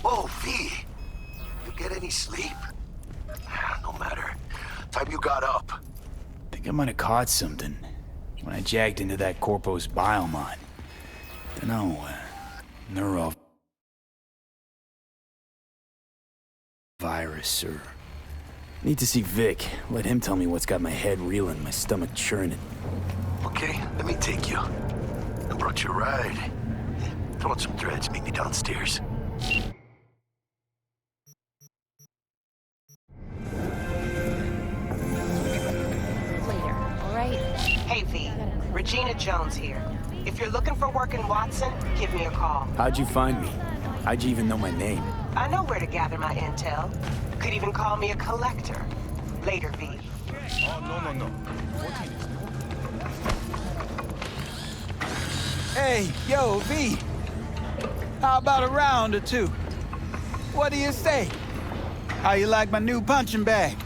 Whoa, V! You get any sleep? No matter. Time you got up. Think I might have caught something when I jacked into that Corpo's biomod. Dunno, neuro virus or... Need to see Vic. Let him tell me what's got my head reeling, my stomach churning. Okay, let me take you. I brought you a ride. Throw on some threads, meet me downstairs. Hey V, Regina Jones here. If you're looking for work in Watson, give me a call. How'd you find me? How'd you even know my name? I know where to gather my intel. Could even call me a collector. Later, V. Oh, no. Hey, yo, V. How about a round or two? What do you say? How you like my new punching bag?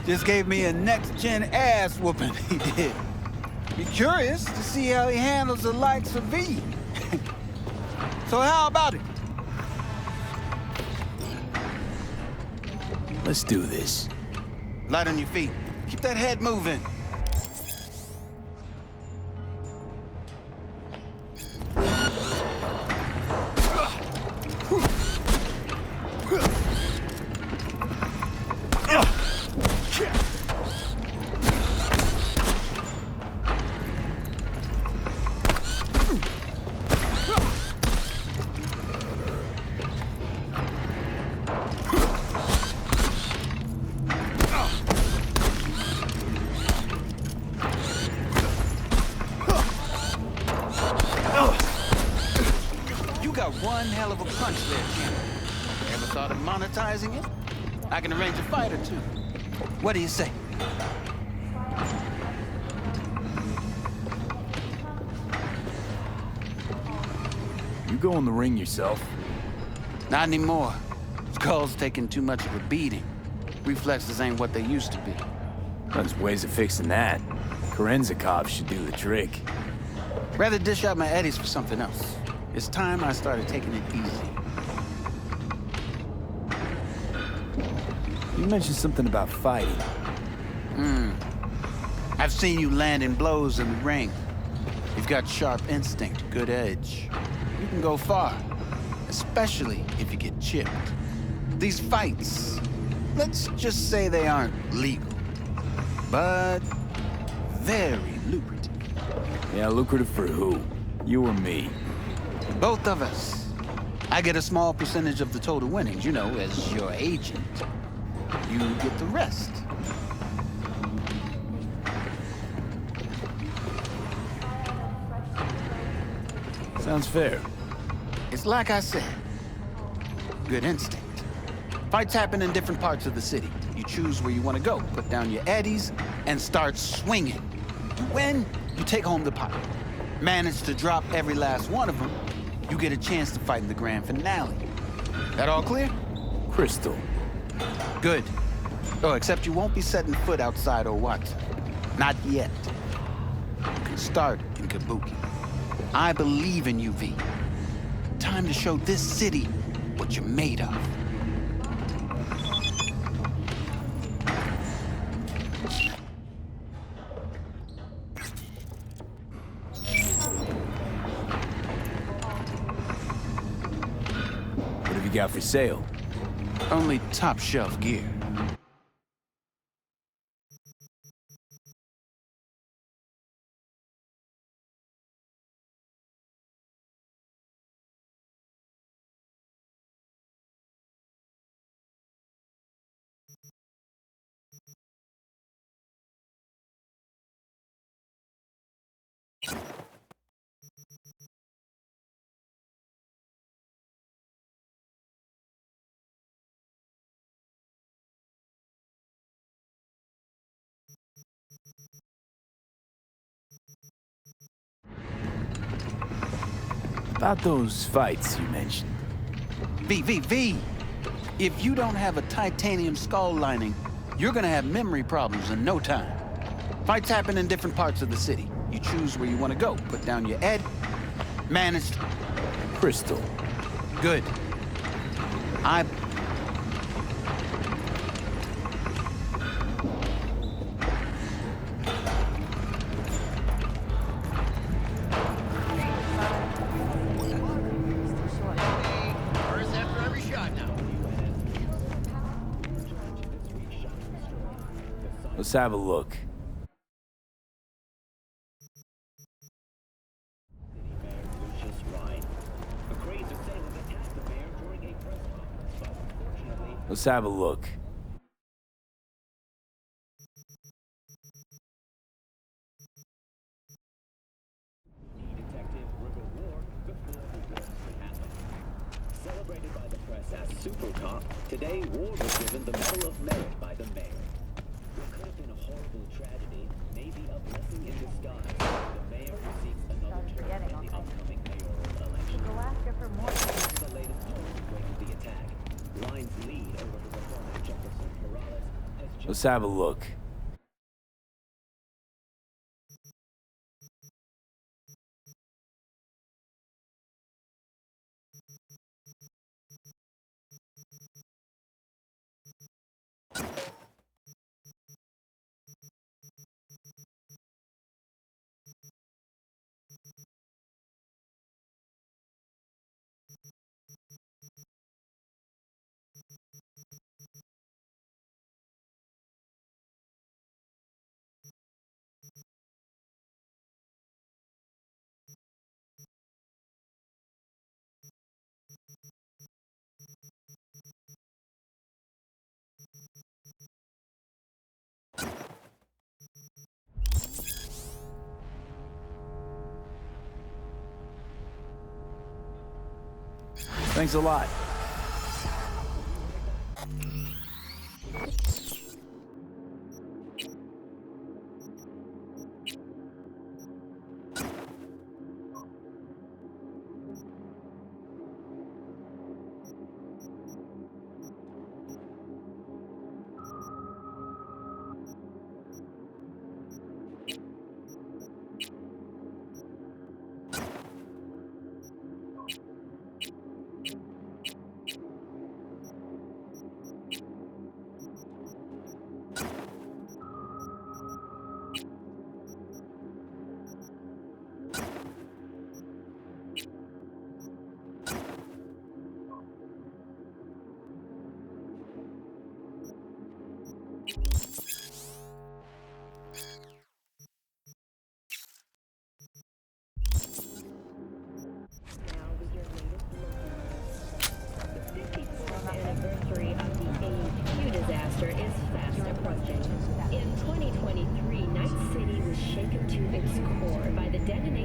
Just gave me a next-gen ass whooping, he did. Be curious to see how he handles the likes of V. So how about it? Let's do this. Light on your feet. Keep that head moving. One hell of a punch there, Ken. Ever thought of monetizing it? I can arrange a fight or two. What do you say? You go in the ring yourself? Not anymore. Skull's taking too much of a beating. Reflexes ain't what they used to be. There's ways of fixing that. Korenzakov should do the trick. Rather dish out my eddies for something else. It's time I started taking it easy. You mentioned something about fighting. I've seen you landing blows in the ring. You've got sharp instinct, good edge. You can go far, especially if you get chipped. These fights, let's just say they aren't legal, but very lucrative. Yeah, lucrative for who? You or me? Both of us. I get a small percentage of the total winnings, you know, as your agent. You get the rest. Sounds fair. It's like I said. Good instinct. Fights happen in different parts of the city. You choose where you want to go, put down your eddies, and start swinging. You win, you take home the pot. Manage to drop every last one of them, you get a chance to fight in the grand finale. That all clear? Crystal. Good. Oh, except you won't be setting foot outside Watson. Not yet. You can start in Kabuki. I believe in you, V. Time to show this city what you're made of. What have you got for sale? Only top shelf gear. About those fights you mentioned. V. If you don't have a titanium skull lining, you're gonna have memory problems in no time. Fights happen in different parts of the city. You choose where you want to go, put down your ed, manage to... Crystal. Good. Let's have a look. Let's have a look. Celebrated by the press as super cop, today Ward was given the Medal of Merit by the mayor. What could have been a horrible tragedy may be a blessing in disguise. The mayor who seeks another term in the upcoming mayoral election. This is the latest poll breaking the attack. Line's lead over the reformer Jefferson Morales has just... Let's have a look. Thanks a lot.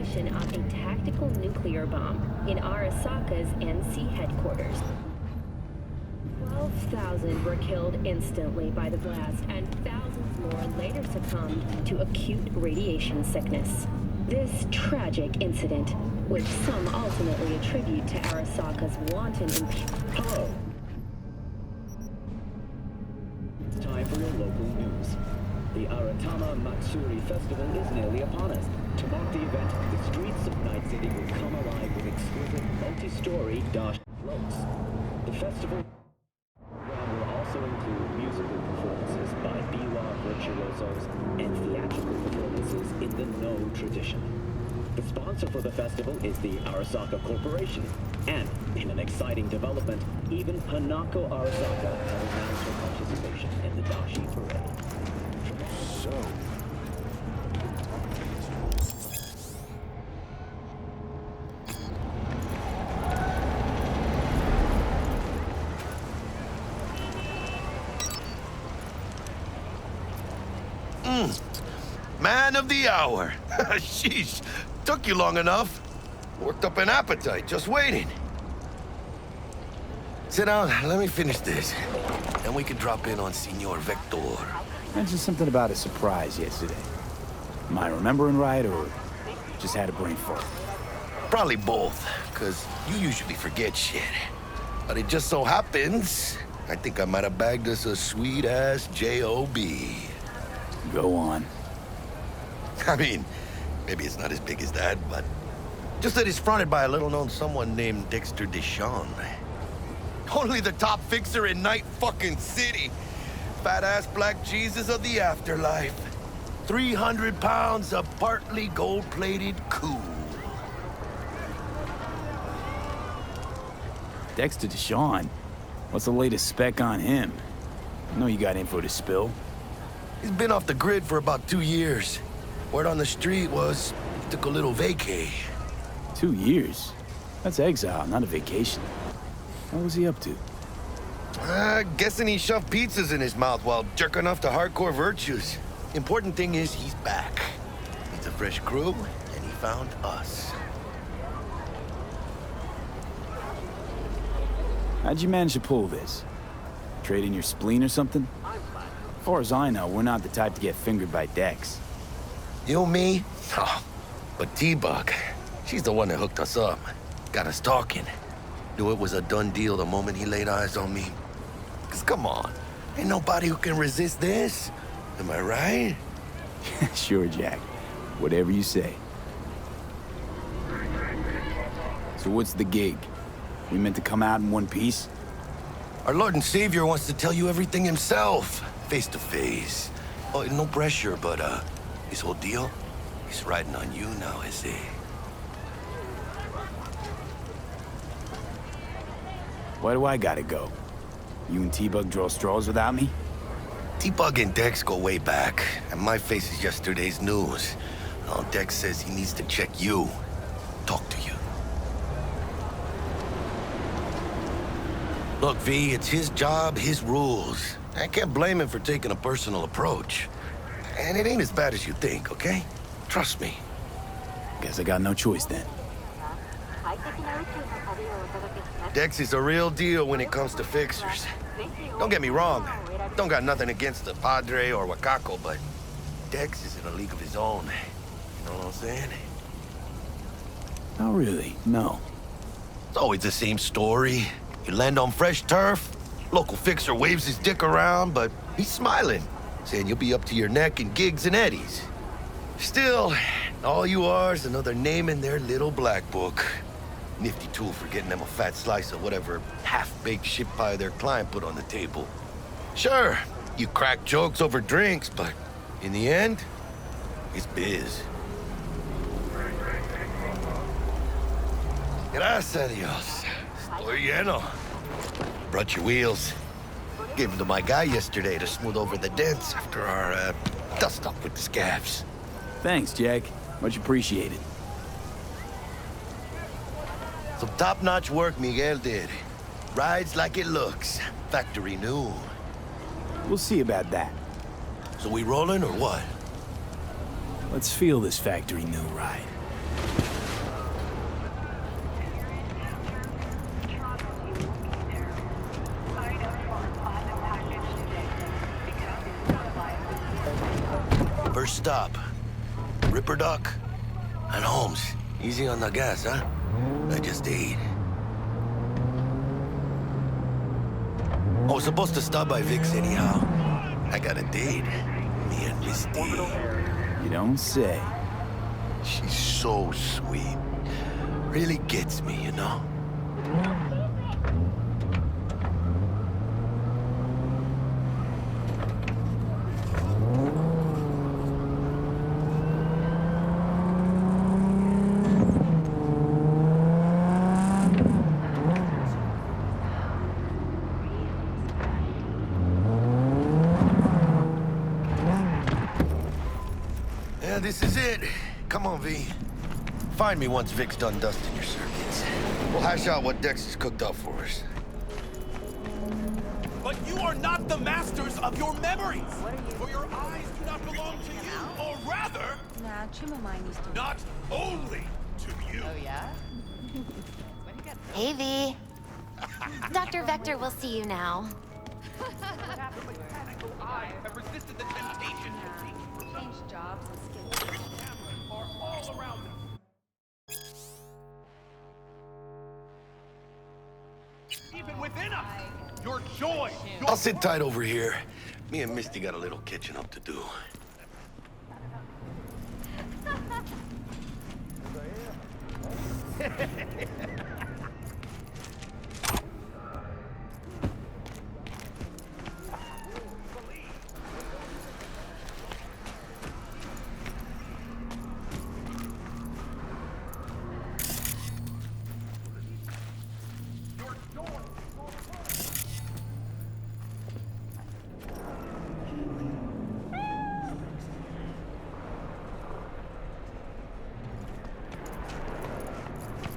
detonation of a tactical nuclear bomb in Arasaka's NC headquarters. 12,000 were killed instantly by the blast, and thousands more later succumbed to acute radiation sickness. This tragic incident, which some ultimately attribute to Arasaka's wanton Hello. It's time for your local news. The Aratama Matsuri Festival is nearly upon us. To mark the event, the streets of Night City will come alive with exquisite multi-story floats. The festival will also include musical performances by biwa virtuosos and theatrical performances in the No tradition. The sponsor for the festival is the Arasaka Corporation, and in an exciting development, even Hanako Arasaka has announced her participation in the Dashi Parade. Man of the hour. Sheesh. Took you long enough. Worked up an appetite, just waiting. Sit down, let me finish this. Then we can drop in on Senor Vector. Mentioned something about a surprise yesterday. Am I remembering right, or just had a brain fart? Probably both, because you usually forget shit. But it just so happens, I think I might have bagged us a sweet-ass J.O.B. Go on. I mean, maybe it's not as big as that, but just that it's fronted by a little-known someone named Dexter Deshawn. Only the top fixer in Night fucking City. Fat-ass black Jesus of the afterlife. 300 pounds of partly gold-plated cool. Dexter Deshawn? What's the latest spec on him? I know you got info to spill. He's been off the grid for about 2 years. Word on the street was he took a little vacay. 2 years? That's exile, not a vacation. What was he up to? Guessing he shoved pizzas in his mouth while jerking off to hardcore virtues. Important thing is he's back. Needs a fresh crew, and he found us. How'd you manage to pull this? Trade in your spleen or something? As far as I know, we're not the type to get fingered by Dex. You, me? Oh, but T-Bug, she's the one that hooked us up. Got us talking. Knew it was a done deal the moment he laid eyes on me. 'Cause come on, ain't nobody who can resist this. Am I right? Sure, Jack. Whatever you say. So what's the gig? We meant to come out in one piece? Our Lord and Savior wants to tell you everything himself, face to face. Oh, no pressure, but his whole deal, he's riding on you now, is he? Why do I gotta go? You and T-Bug draw straws without me? T-Bug and Dex go way back, and my face is yesterday's news. Now Dex says he needs to check you, talk to you. Look, V, it's his job, his rules. I can't blame him for taking a personal approach. And it ain't as bad as you think, okay? Trust me. Guess I got no choice then. Dex is a real deal when it comes to fixers. Don't get me wrong. Don't got nothing against the Padre or Wakako, but Dex is in a league of his own. You know what I'm saying? Not really, no. It's always the same story. You land on fresh turf, local fixer waves his dick around, but he's smiling, saying you'll be up to your neck in gigs and eddies. Still, all you are is another name in their little black book. Nifty tool for getting them a fat slice of whatever half-baked shit pie their client put on the table. Sure, you crack jokes over drinks, but in the end, it's biz. Gracias a Dios. Estoy lleno. Brought your wheels. Gave them to my guy yesterday to smooth over the dents after our dust-up with the scabs. Thanks, Jack. Much appreciated. Some top-notch work Miguel did. Rides like it looks. Factory new. We'll see about that. So we rolling or what? Let's feel this factory new ride. stop. Ripper Duck? And Holmes, easy on the gas, huh? I just ate. I was supposed to stop by Vic's anyhow. I got a date. Me and Misty. You don't say. She's so sweet. Really gets me, you know? Yeah, this is it. Come on, V. Find me once Vic's done dusting your circuits. We'll hash out what Dex has cooked up for us. But you are not the masters of your memories! For your eyes do not belong to you, or rather, not only to you. Oh, yeah? Hey, V. Dr. Vector will see you now. I have resisted the temptation. Change jobs and skills. Cameras are all around us. Even within us, your joy, I'll sit tight over here. Me and Misty got a little catching up to do.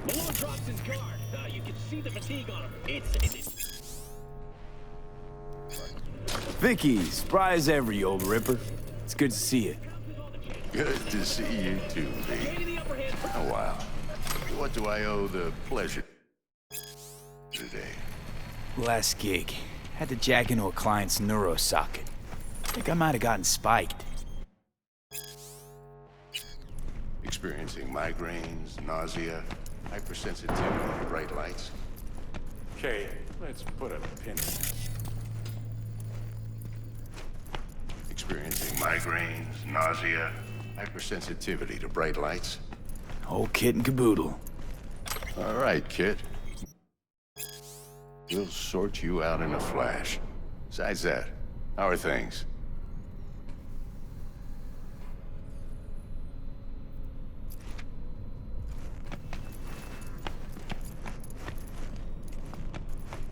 Malone drops his guard. You can see the fatigue on him. It's... Vicky, spry as ever, you old ripper. It's good to see you. Good to see you too, V. Gaining the upper hand. A while. What do I owe the pleasure today? Last gig. Had to jack into a client's neuro socket. Think I might have gotten spiked. Experiencing migraines, nausea, hypersensitivity to bright lights. Okay, let's put a pin in this. Experiencing migraines, nausea, hypersensitivity to bright lights. Whole kit and caboodle. All right, kid. We'll sort you out in a flash. Besides that, how are things?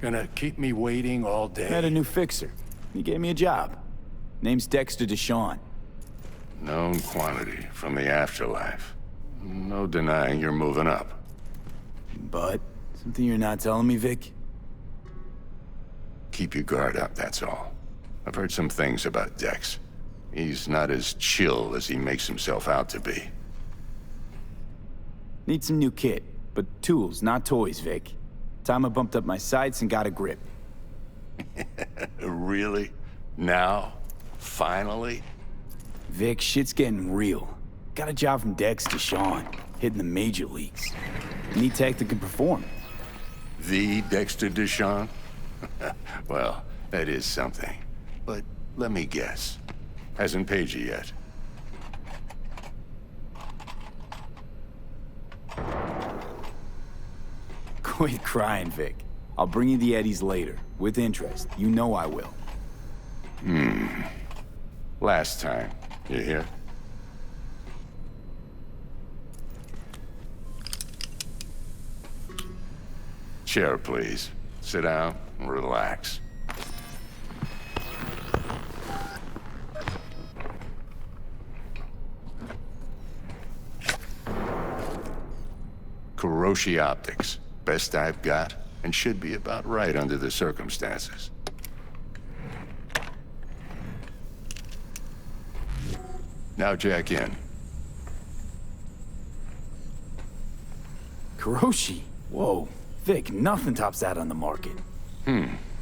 Gonna keep me waiting all day? Met a new fixer. He gave me a job. Name's Dexter Deshawn. Known quantity from the afterlife. No denying you're moving up. But, something you're not telling me, Vic? Keep your guard up, that's all. I've heard some things about Dex. He's not as chill as he makes himself out to be. Need some new kit, but tools, not toys, Vic. Time I bumped up my sights and got a grip. Really? Now? Finally? Vic, shit's getting real. Got a job from Dex Deshawn, hitting the major leagues. Need tech that can perform. The Dexter Deshawn? Well, that is something. But let me guess. Hasn't paid you yet. Quit crying, Vic. I'll bring you the eddies later, with interest. You know I will. Last time. You hear? Chair, please. Sit down and relax. Kuroshi Optics. Best I've got, and should be about right under the circumstances. Now jack in. Kuroshi? Whoa. Vic, nothing tops that on the market.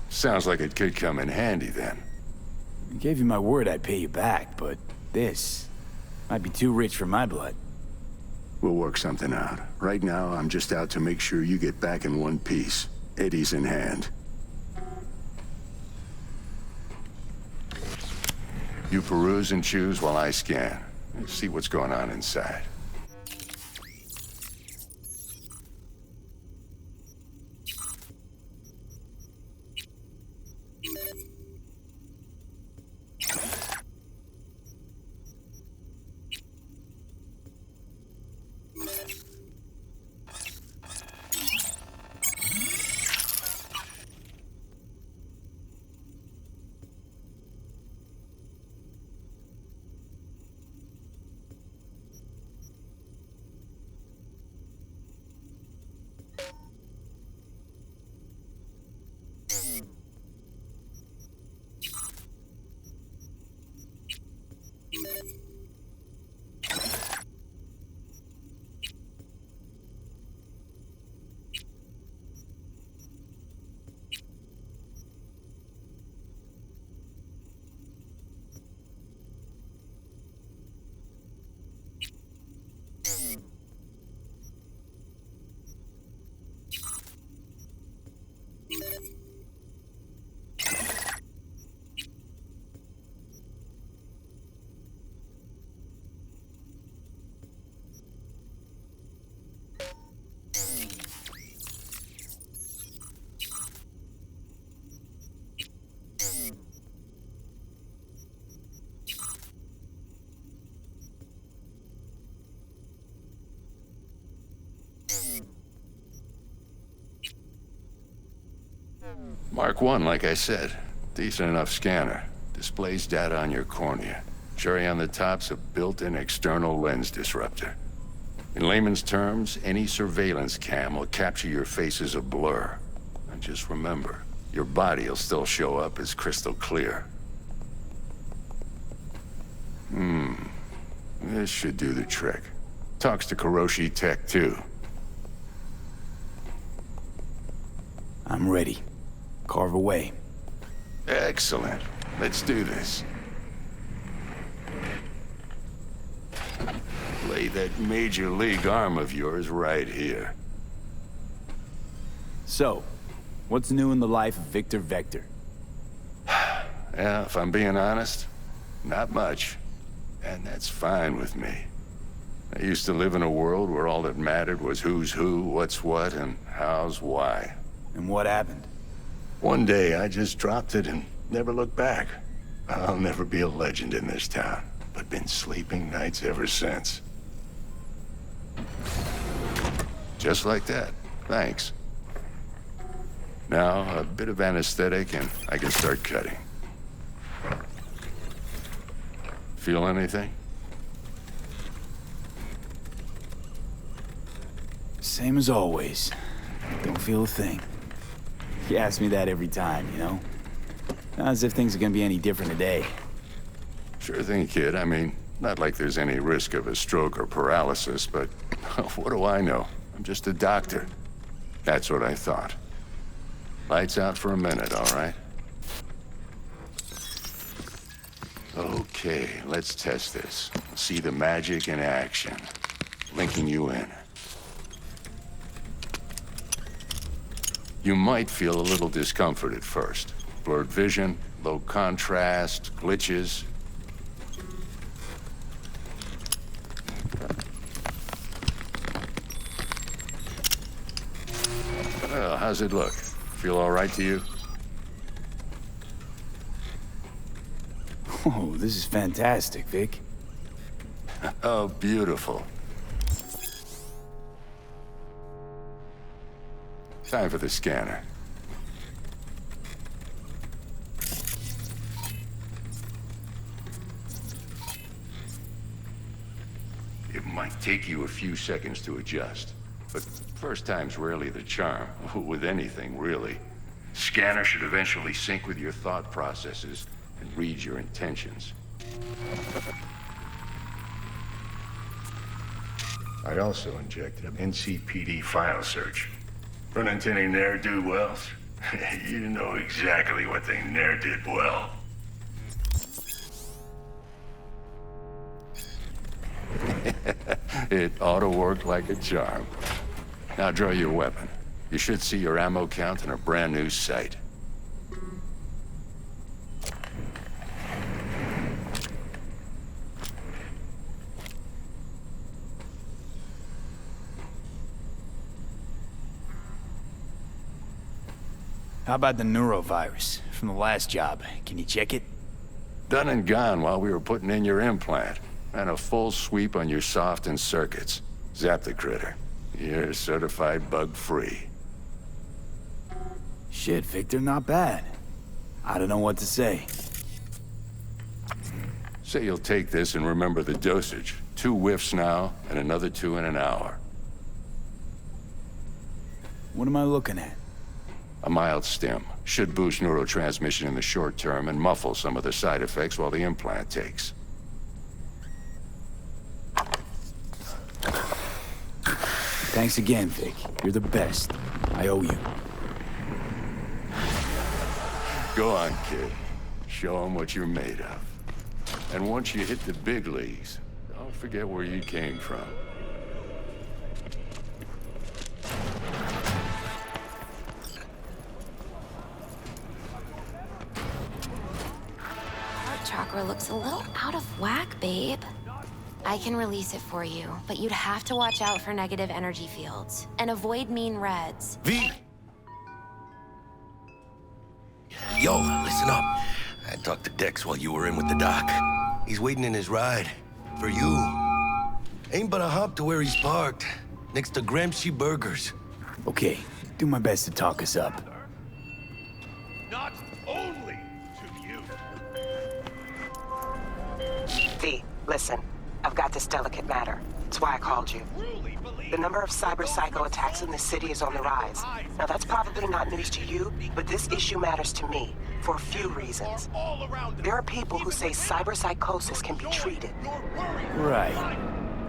Sounds like it could come in handy then. I gave you my word I'd pay you back, but this... Might be too rich for my blood. We'll work something out. Right now, I'm just out to make sure you get back in one piece. Eddie's in hand. You peruse and choose while I scan. Let's see what's going on inside. Mark 1, like I said. Decent enough scanner. Displays data on your cornea. Cherry on the top's a built-in external lens disruptor. In layman's terms, any surveillance cam will capture your face as a blur. And just remember, your body will still show up as crystal clear. This should do the trick. Talks to Kuroshi Tech, too. I'm ready. Carve away. Excellent. Let's do this. Lay that major league arm of yours right here. So, what's new in the life of Victor Vector? Yeah, if I'm being honest, not much. And that's fine with me. I used to live in a world where all that mattered was who's who, what's what, and how's why. And what happened? One day, I just dropped it and never looked back. I'll never be a legend in this town, but been sleeping nights ever since. Just like that. Thanks. Now, a bit of anesthetic and I can start cutting. Feel anything? Same as always. Don't feel a thing. You ask me that every time, you know? Not as if things are gonna be any different today. Sure thing, kid. I mean, not like there's any risk of a stroke or paralysis, but what do I know? I'm just a doctor. That's what I thought. Lights out for a minute, all right? Okay, let's test this. See the magic in action. Linking you in. You might feel a little discomfort at first. Blurred vision, low contrast, glitches. Well, how's it look? Feel all right to you? Oh, this is fantastic, Vic. Oh, beautiful. Time for the scanner. It might take you a few seconds to adjust, but first time's rarely the charm, with anything, really. Scanner should eventually sync with your thought processes and read your intentions. I also injected an NCPD file search. Run into any ne'er-do-wells? You know exactly what they ne'er did well. It ought to work like a charm. Now draw your weapon. You should see your ammo count in a brand new sight. How about the neurovirus from the last job? Can you check it? Done and gone while we were putting in your implant. And a full sweep on your soft and circuits. Zap the critter. You're certified bug-free. Shit, Victor, not bad. I don't know what to say. Say you'll take this and remember the dosage. 2 whiffs now, and another 2 in an hour. What am I looking at? A mild stim. Should boost neurotransmission in the short term and muffle some of the side effects while the implant takes. Thanks again, Vic. You're the best. I owe you. Go on, kid. Show them what you're made of. And once you hit the big leagues, don't forget where you came from. Heart chakra looks a little out of whack, babe. I can release it for you, but you'd have to watch out for negative energy fields and avoid mean reds. V! Yo, listen up. I talked to Dex while you were in with the doc. He's waiting in his ride. For you. Ain't but a hop to where he's parked. Next to Gramsci Burgers. Okay, do my best to talk us up. Not only to you. V, listen. I've got this delicate matter. That's why I called you. The number of cyber-psycho attacks in this city is on the rise. Now, that's probably not news to you, but this issue matters to me for a few reasons. There are people who say cyber-psychosis can be treated. Right.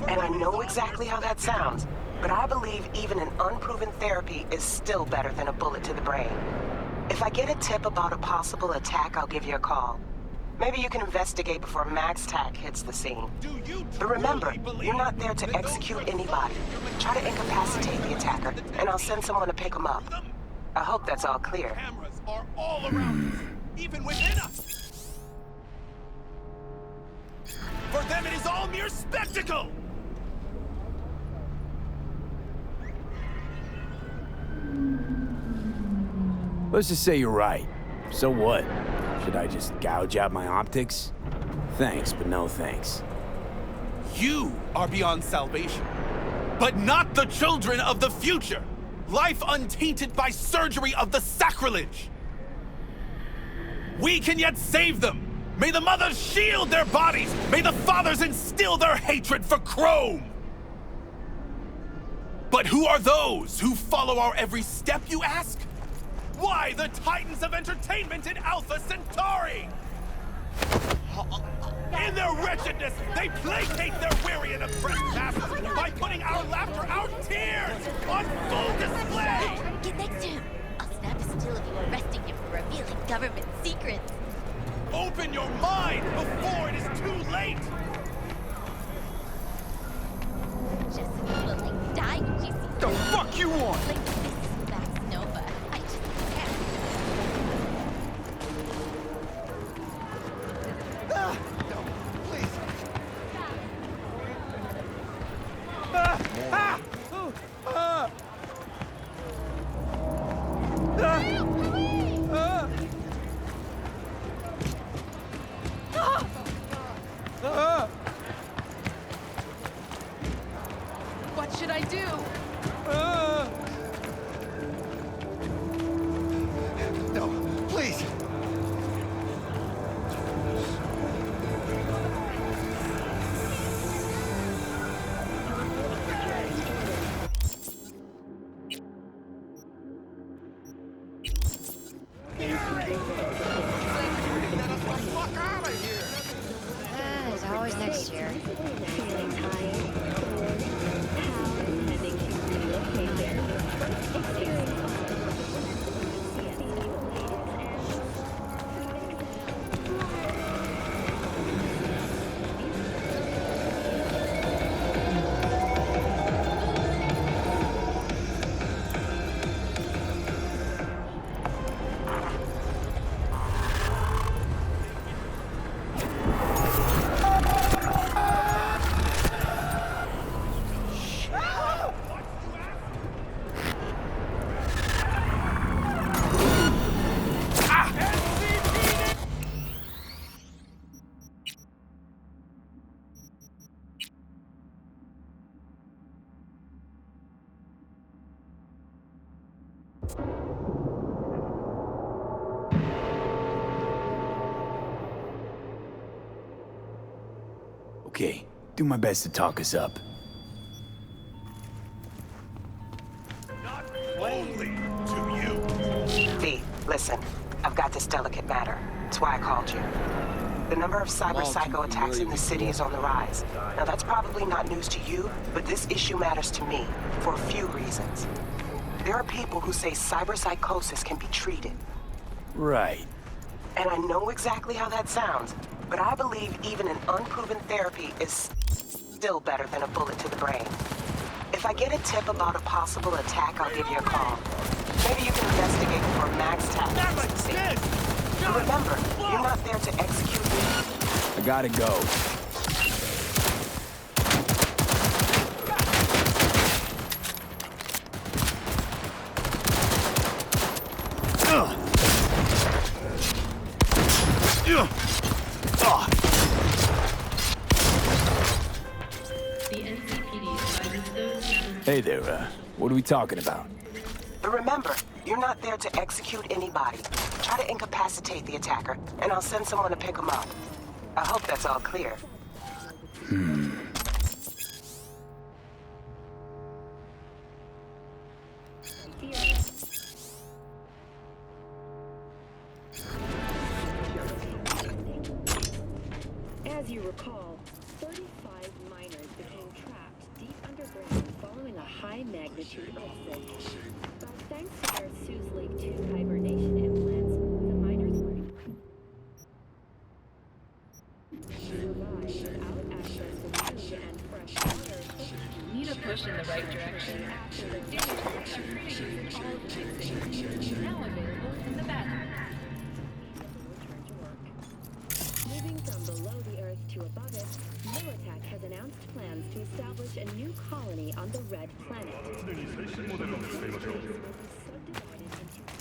And I know exactly how that sounds, but I believe even an unproven therapy is still better than a bullet to the brain. If I get a tip about a possible attack, I'll give you a call. Maybe you can investigate before Max Tack hits the scene. But remember, you're not there to execute anybody. Try to incapacitate the attacker, and I'll send someone to pick him up. I hope that's all clear. Cameras are all around us, even within us. For them, it is all mere spectacle. Let's just say you're right. So what? Should I just gouge out my optics? Thanks, but no thanks. You are beyond salvation, but not the children of the future. Life untainted by surgery of the sacrilege. We can yet save them. May the mothers shield their bodies. May the fathers instill their hatred for Chrome. But who are those who follow our every step, you ask? Why the titans of entertainment in Alpha Centauri? In their wretchedness, they placate their weary and oppressed masses by putting our laughter, our tears, on full display! Get next to him. I'll snap a still of you arresting him for revealing government secrets. Open your mind before it is too late! Jessica will like die when she sees The fuck you want? like this is Max Nova. I just can't. What should I do? No, please! There's always next year. Okay, do my best to talk us up. Not only to you. V, listen. I've got this delicate matter. That's why I called you. The number of cyber-psycho attacks in the city is on the rise. Now, that's probably not news to you, but this issue matters to me for a few reasons. There are people who say cyberpsychosis can be treated. Right. And I know exactly how that sounds, but I believe even an unproven therapy is still better than a bullet to the brain. If I get a tip about a possible attack, I'll give you a call. Maybe you can investigate for max tactics. But remember, you're not there to execute me. I gotta go. Hey there, what are we talking about? But remember, you're not there to execute anybody. Try to incapacitate the attacker, and I'll send someone to pick him up. I hope that's all clear. As you recall, 35 miners became trapped deep underground following a high-magnitude earthquake. But thanks to their Suze Lake 2 hibernation implants, the miners were survived without access to food and fresh water. Need a push in the right direction. After the Damage are pretty in all of the big cities. Now available in the bathroom. return to work. Moving from below the Earth to above it, Militech has announced plans to establish a new colony on the Red Planet. The space will be subdivided into 2 areas.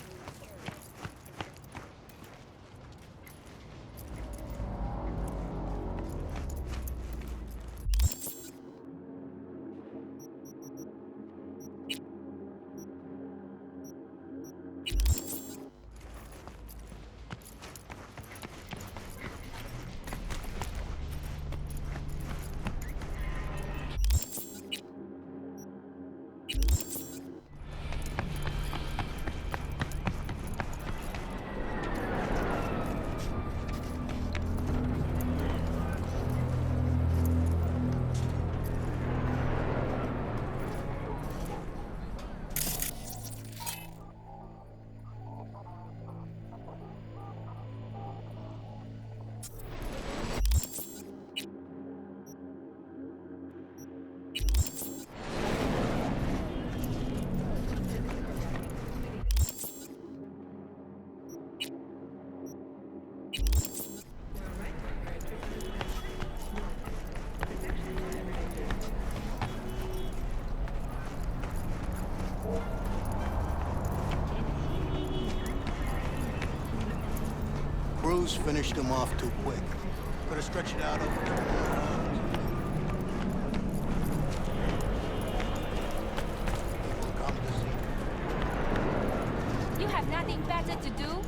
Bruce finished him off too quick. Could have stretched it out over 2 more rounds. People come to see. You have nothing better to do?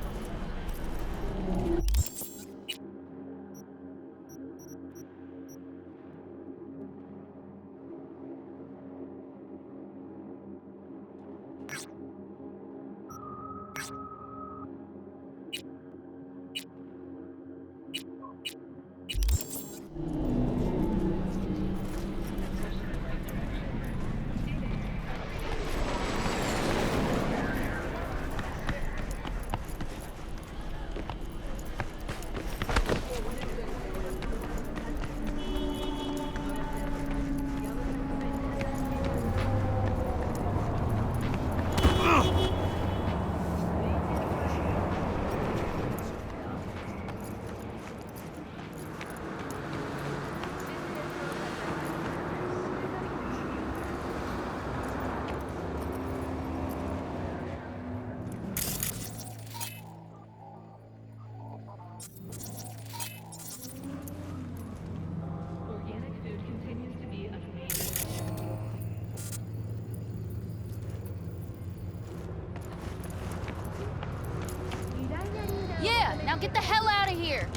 Yeah, now get the hell out of here.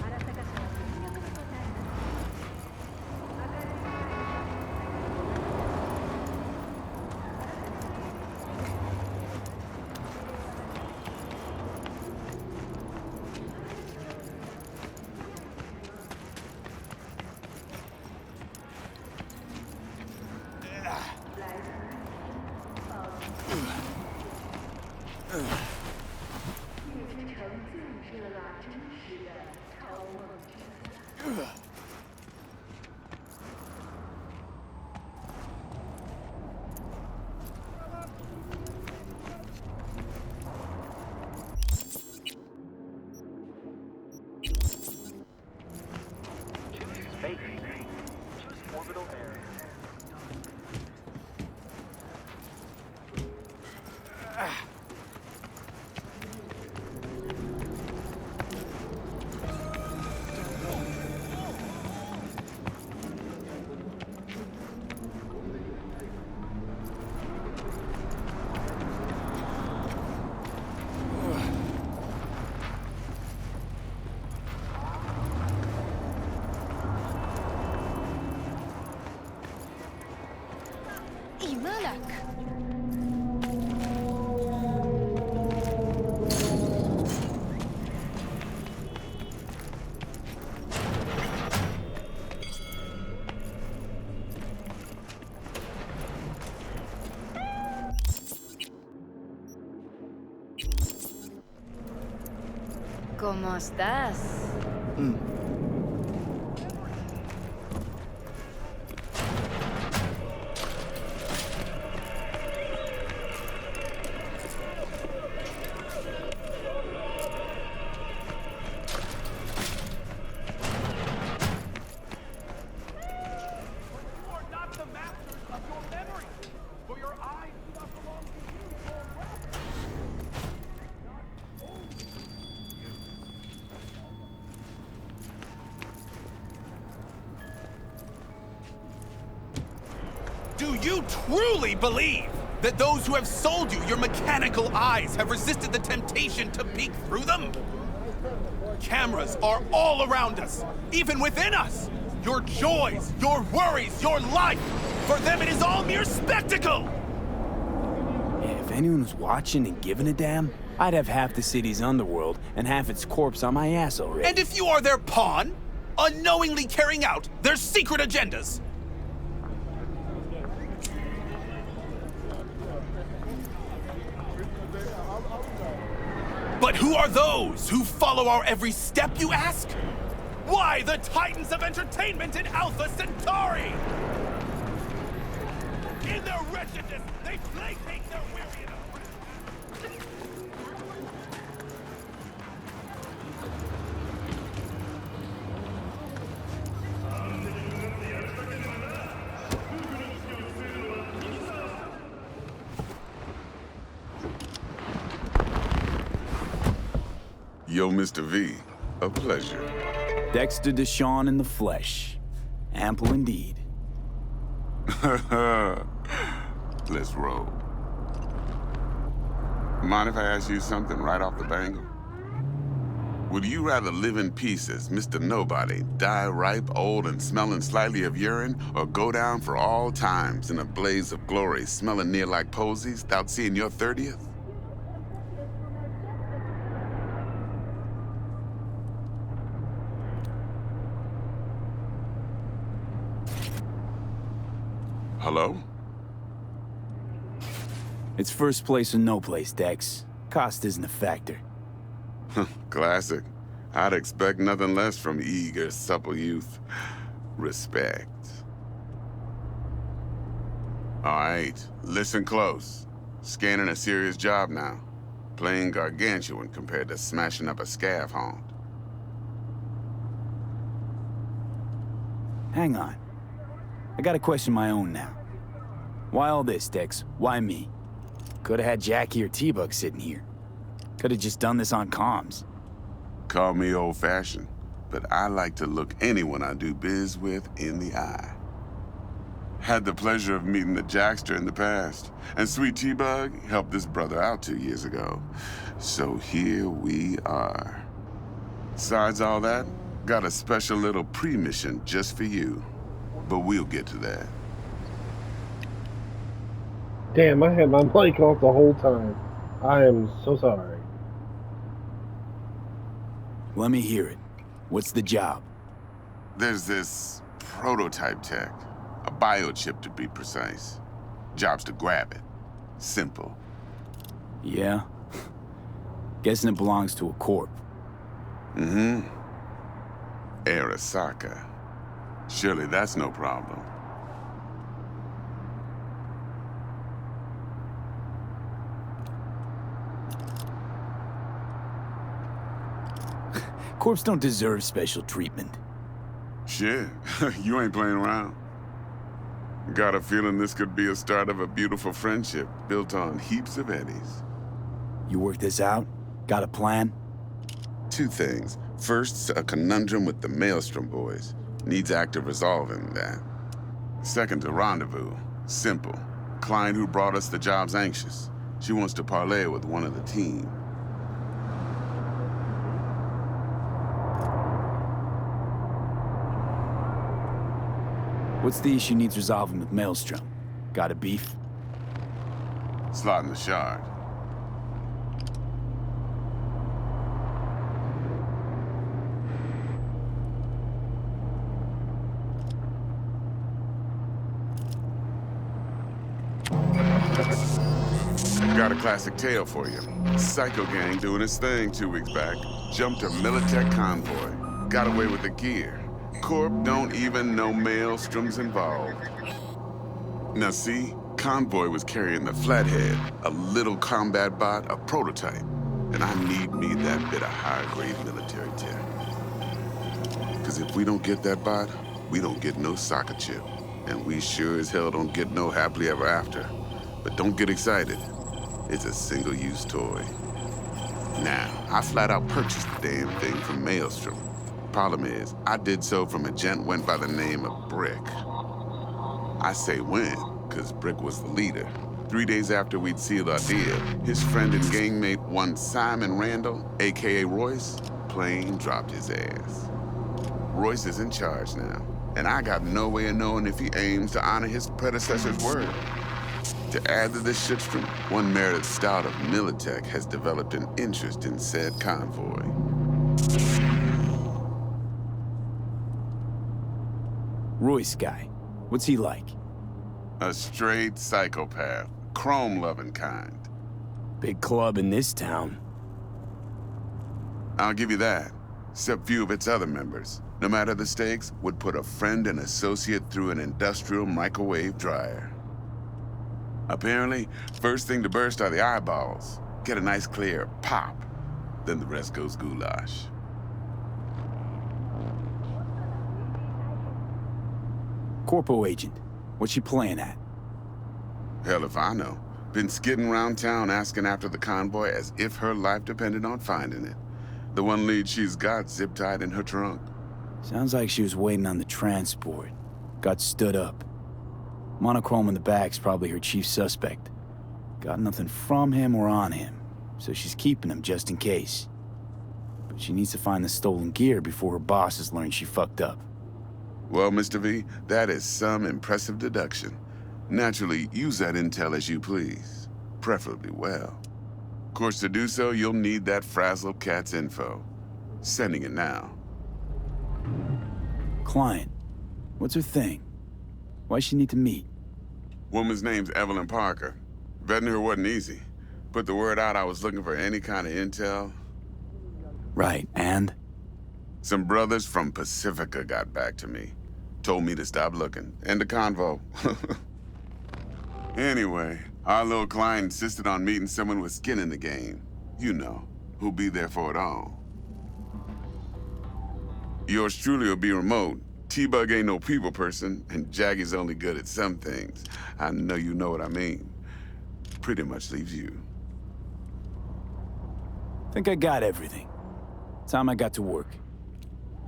¿Cómo estás? Do you truly believe that those who have sold you your mechanical eyes have resisted the temptation to peek through them? Cameras are all around us, even within us. Your joys, your worries, your life. For them, it is all mere spectacle. Yeah, if anyone was watching and giving a damn, I'd have half the city's underworld and half its corpse on my ass already. And if you are their pawn, unknowingly carrying out their secret agendas. But who are those who follow our every step, you ask? Why, the titans of entertainment in Alpha Centauri! In their wretchedness, they placate their weary. Yo, Mr. V, a pleasure. Dexter Deshawn in the flesh. Ample indeed. Let's roll. Mind if I ask you something right off the bangle? Would you rather live in peace as Mr. Nobody, die ripe, old, and smelling slightly of urine, or go down for all times in a blaze of glory, smelling near like posies, without seeing your 30th? Hello? It's first place or no place, Dex. Cost isn't a factor. Classic. I'd expect nothing less from eager, supple youth. Respect. All right, listen close. Scanning a serious job now. Playing gargantuan compared to smashing up a scav haunt. Hang on. I got a question of my own now. Why all this, Dex? Why me? Could have had Jackie or T-Bug sitting here. Could have just done this on comms. Call me old-fashioned, but I like to look anyone I do biz with in the eye. Had the pleasure of meeting the Jackster in the past, and sweet T-Bug helped this brother out 2 years ago. So here we are. Besides all that, got a special little pre-mission just for you. But we'll get to that. Damn, I had my mic off the whole time. I am so sorry. Let me hear it. What's the job? There's this prototype tech. A biochip, to be precise. Job's to grab it. Simple. Yeah? Guessing it belongs to a corp. Mm-hmm. Arasaka. Surely that's no problem. Corps don't deserve special treatment. Shit, you ain't playing around. Got a feeling this could be a start of a beautiful friendship built on heaps of eddies. You work this out? Got a plan? Two things. First, a conundrum with the Maelstrom boys. Needs active resolving that. Second, a rendezvous. Simple. Client who brought us the job's anxious. She wants to parlay with one of the team. What's the issue needs resolving with Maelstrom? Got a beef? Slotting the shard. Got a classic tale for you. Psycho gang doing his thing 2 weeks back. Jumped a Militech convoy. Got away with the gear. Corp don't even know Maelstrom's involved. Now see, convoy was carrying the Flathead, a little combat bot, a prototype. And I need me that bit of high-grade military tech. Because if we don't get that bot, we don't get no soccer chip. And we sure as hell don't get no happily ever after. But don't get excited. It's a single-use toy. Now, I flat out purchased the damn thing from Maelstrom. Problem is, I did so from a gent went by the name of Brick. I say when, because Brick was the leader. 3 days after we'd sealed our deal, his friend and gangmate, one Simon Randall, aka Royce, plain dropped his ass. Royce is in charge now, and I got no way of knowing if he aims to honor his predecessor's word. To add to this shitstorm, one merited stout of Militech has developed an interest in said convoy. Royce guy. What's he like? A straight psychopath. Chrome-loving kind. Big club in this town. I'll give you that. Except few of its other members, no matter the stakes, would put a friend and associate through an industrial microwave dryer. Apparently, first thing to burst are the eyeballs. Get a nice clear pop. Then the rest goes goulash. Corpo agent. What's she playing at? Hell if I know. Been skidding around town asking after the convoy as if her life depended on finding it. The one lead she's got zip-tied in her trunk. Sounds like she was waiting on the transport. Got stood up. Monochrome in the back's probably her chief suspect. Got nothing from him or on him, so she's keeping him just in case. But she needs to find the stolen gear before her bosses learn she fucked up. Well, Mr. V, that is some impressive deduction. Naturally, use that intel as you please. Preferably well. Of course, to do so, you'll need that frazzled cat's info. Sending it now. Client. What's her thing? Why's she need to meet? Woman's name's Evelyn Parker. Vetting her wasn't easy. Put the word out I was looking for any kind of intel. Right, and? Some brothers from Pacifica got back to me. Told me to stop looking. End of convo. Anyway, our little client insisted on meeting someone with skin in the game. You know, who'll be there for it all. Yours truly will be remote. T-Bug ain't no people person, and Jaggy's only good at some things. I know you know what I mean. Pretty much leaves you. Think I got everything. Time I got to work.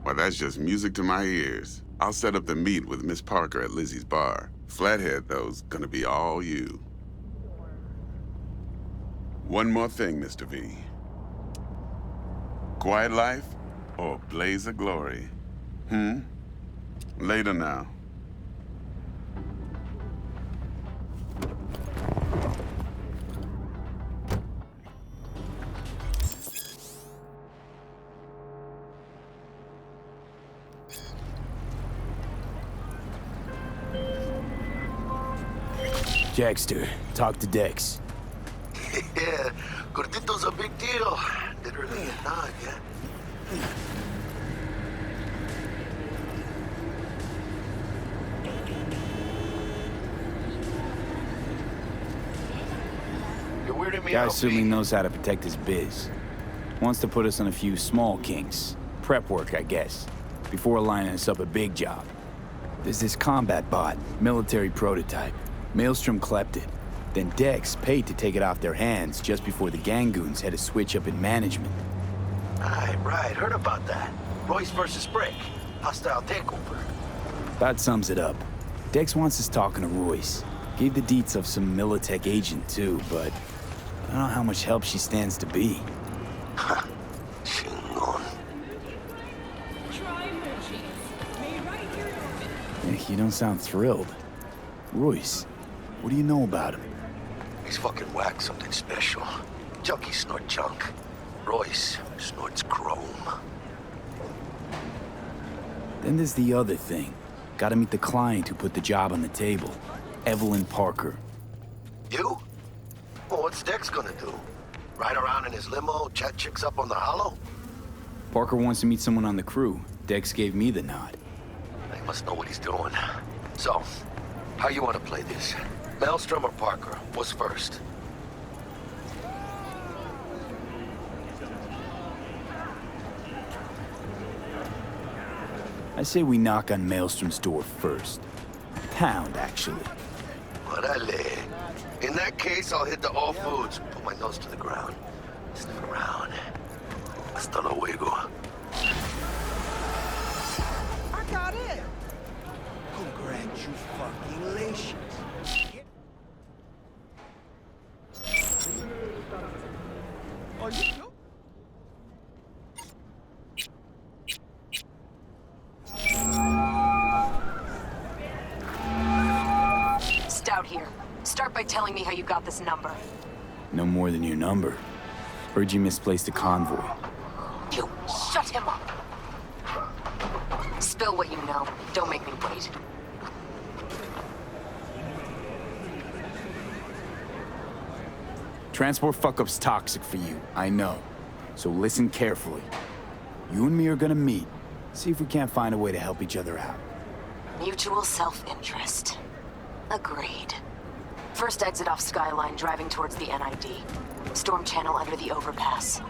Well, that's just music to my ears. I'll set up the meet with Miss Parker at Lizzie's bar. Flathead, though's gonna be all you. One more thing, Mr. V. Quiet life or blaze of glory? Later now. Jackster, talk to Dex. Yeah, Gordito's a big deal. better than a nod yet. You're weirding me Guy out, certainly B. knows how to protect his biz. Wants to put us on a few small kinks. Prep work, I guess. Before lining us up a big job. There's this combat bot, military prototype. Maelstrom clept it. Then Dex paid to take it off their hands just before the Gangoons had a switch up in management. Right. Heard about that. Royce versus Brick. Hostile takeover. That sums it up. Dex wants us talking to Royce. Gave the deets of some Militech agent too, but I don't know how much help she stands to be. Chingon. You don't sound thrilled. Royce, what do you know about him? He's fucking whack, something special. Junkies snort junk. Royce snorts chrome. Then there's the other thing. Gotta meet the client who put the job on the table. Evelyn Parker. You? Well, what's Dex gonna do? Ride around in his limo, chat chicks up on the hollow? Parker wants to meet someone on the crew. Dex gave me the nod. He must know what he's doing. So, how you want to play this? Maelstrom or Parker? What's first? I say we knock on Maelstrom's door first. Pound, actually. Orale. In that case, I'll hit the all foods. Put my nose to the ground. Sniff around. Hasta luego. I got it. Congratulations. Are you sure? Stout here. Start by telling me how you got this number. No more than your number. Heard you misplaced a convoy. You shut him up. Spill what you know. Don't make me wait. Transport fuck-up's toxic for you, I know. So listen carefully. You and me are gonna meet. See if we can't find a way to help each other out. Mutual self-interest. Agreed. First exit off Skyline, driving towards the NID. Storm channel under the overpass.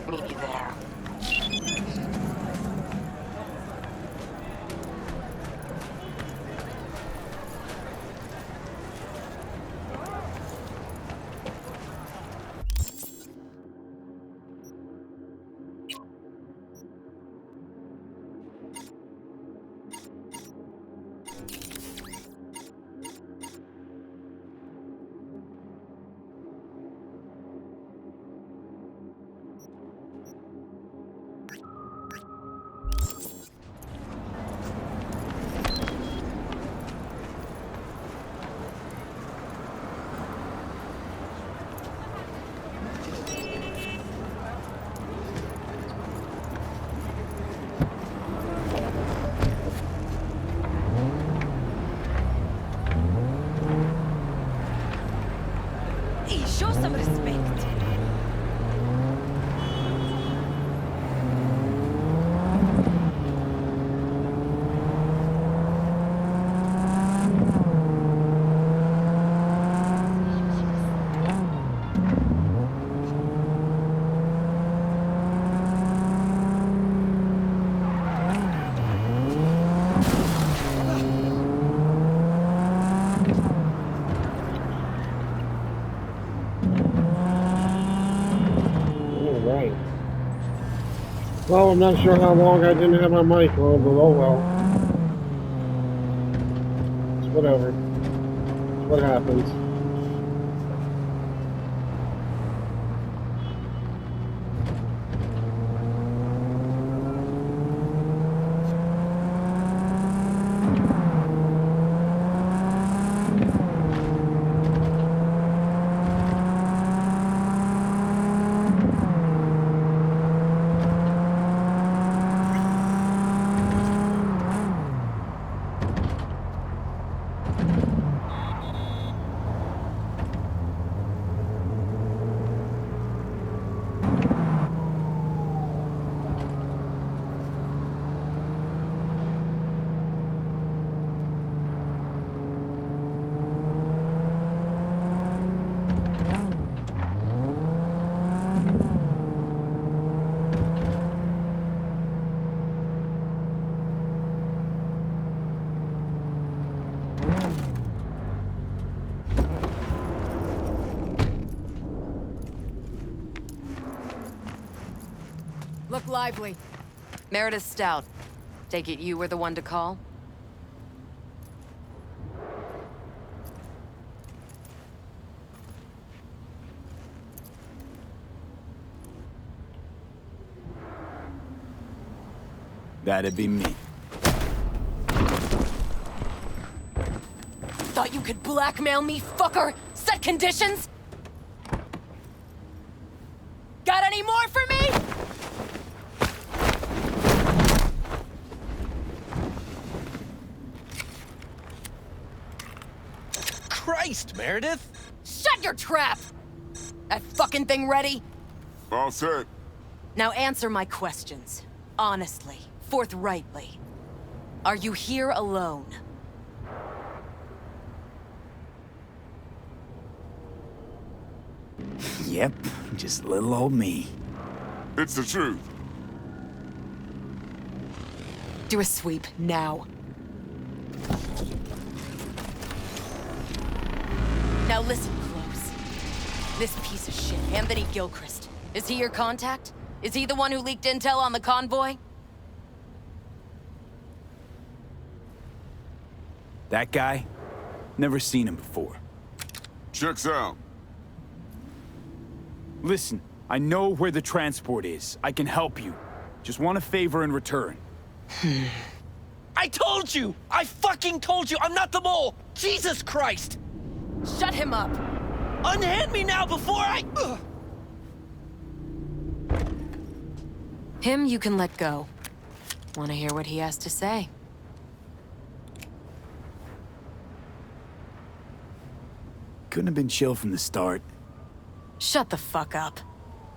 Meet you there. Hey, show some respect. Alright. Well, I'm not sure how long I didn't have my mic on, but oh well. It's whatever. It's what happens. Look lively. Meredith Stout. Take it you were the one to call? That'd be me. Thought you could blackmail me, fucker? Set conditions? Got any more for me? Christ, Meredith! Shut your trap! That fucking thing ready? All set. Now answer my questions. Honestly, forthrightly. Are you here alone? Yep, just little old me. It's the truth. Do a sweep, now. Now listen close. This piece of shit, Anthony Gilchrist. Is he your contact? Is he the one who leaked intel on the convoy? That guy? Never seen him before. Checks out. Listen, I know where the transport is. I can help you. Just want a favor in return. I told you! I fucking told you! I'm not the mole! Jesus Christ! Shut him up! Unhand me now before I... Ugh. Him you can let go. Want to hear what he has to say? Couldn't have been chill from the start. Shut the fuck up.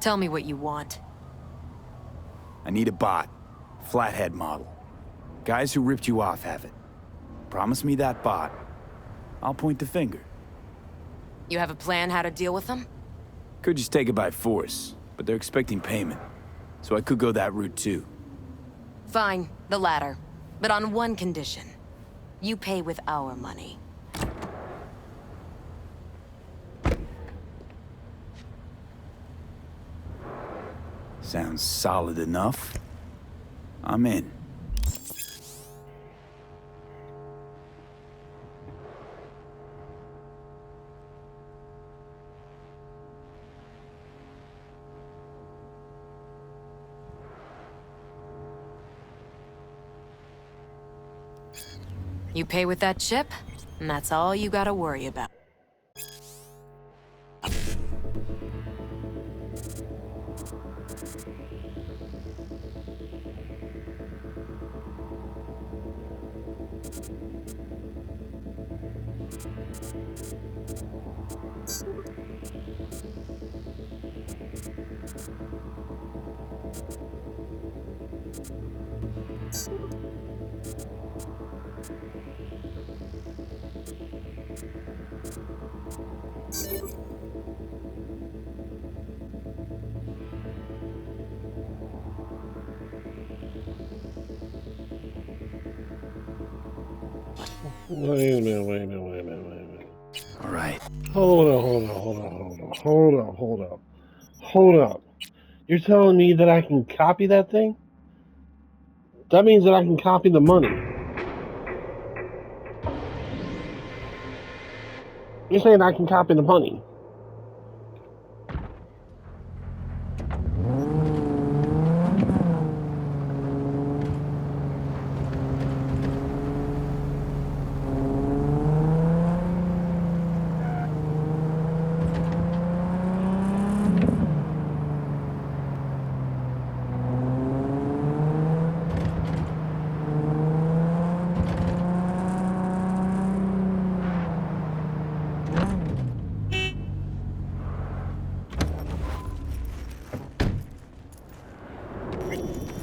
Tell me what you want. I need a bot. Flathead model. Guys who ripped you off have it. Promise me that bot. I'll point the finger. You have a plan how to deal with them? Could just take it by force, but they're expecting payment. So I could go that route too. Fine, the latter. But on one condition. You pay with our money. Sounds solid enough. I'm in. You pay with that chip, and that's all you gotta worry about. Wait a minute. All right. Hold up. You're telling me that I can copy that thing? That means that I can copy the money. You're saying I can copy the money?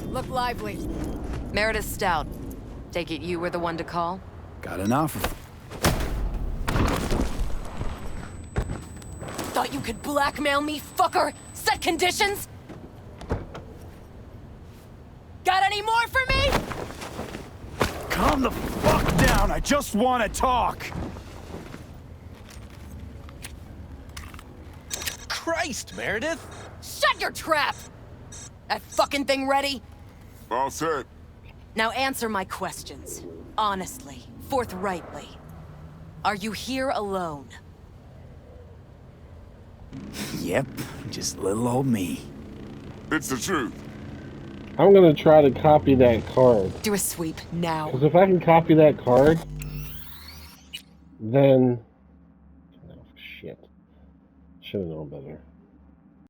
Look lively. Meredith Stout. Take it you were the one to call? Got an offer. Thought you could blackmail me, fucker? Set conditions? Got any more for me? Calm the fuck down. I just want to talk. Christ, Meredith! Shut your trap! That fucking thing ready? All set. Now answer my questions. Honestly, forthrightly. Are you here alone? Yep, just little old me. It's the truth. I'm gonna try to copy that card. Do a sweep now. Because if I can copy that card, then... Oh, shit. Should have known better.